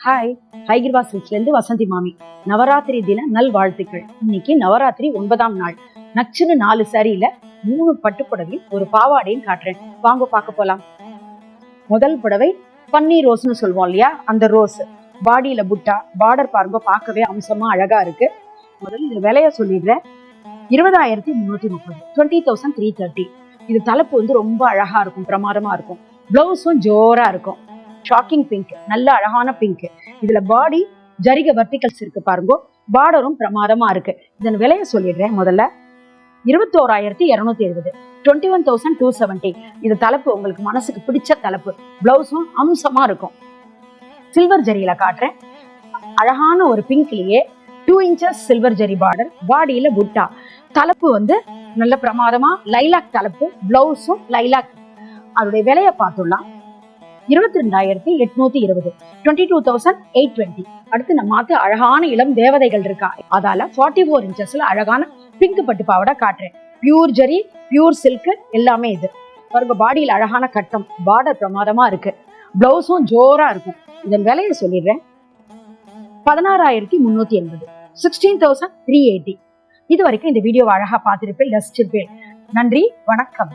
Hi, ஹைகிர்வா சில்க்ஸ்ல இருந்து வசந்தி மாமி. நவராத்திரி தின நல் வாழ்த்துக்கள். இன்னைக்கு நவராத்திரி 9ஆம் நாள். நச்சுன்னு 4 சாரியில 3 பட்டுப்புடவையும் ஒரு பாவாடையும் காட்டுறேன். வாங்க பார்க்க போலாம். முதல் புடவை பன்னீர் ரோஸ்னு சொல்லுவோம் இல்லையா, அந்த ரோஸ். பாடியில புட்டா, பார்டர் பாருங்க, பார்க்கவே அம்சமா அழகா இருக்கு. முதல்ல இந்த விலைய சொல்லிடுறேன். 20,330, 20,330. இது தலைப்பு வந்து ரொம்ப அழகா இருக்கும், பிரமாதமா இருக்கும். பிளவுஸும் ஜோரா இருக்கும். ஷாக்கிங் பிங்க், நல்ல அழகான பிங்க். இதுல பாடி ஜரிக வர்டிகல்ஸ் இருக்கு பாருங்க, பார்டரும் பிரமாதமா இருக்கு. இதன் விலையை சொல்லிடுறேன். முதல்ல 21,270, 21,270. இது தலைப்பு உங்களுக்கு மனசுக்கு பிடிச்ச தலைப்பு. பிளவுஸும் அம்சமா இருக்கும். சில்வர் ஜரியில காட்டுறேன். அழகான ஒரு பிங்க்லயே 2 inches சில்வர் ஜரி பார்டர், பாடியில புட்டா. தலைப்பு வந்து நல்ல பிரமாதமா லைலாக் தலைப்பு, பிளவுஸும் லைலாக். அதோடைய விலையை பார்த்துடலாம். 22,820, 22,820. அடுத்து நம்ம அழகான இளம் தேவதைகள் இருக்கா, அதால 44 inchesல அழகான பிங்க் பட்டு பாவாடை காட்டுறேன். பியூர் ஜரி, பியூர் சில்க் எல்லாமே. இது பாருங்க, பாடியில் அழகான கட்டம், பார்டர் பிரமாதமா இருக்கு. பிளவுஸும் ஜோரா இருக்கும். இதன் விலையை சொல்லிடுறேன். 16,380, 16,380. இது வரைக்கும் இந்த வீடியோவை அழகா பார்த்திருப்பேன், ரசிச்சிருப்பேன். நன்றி, வணக்கம்.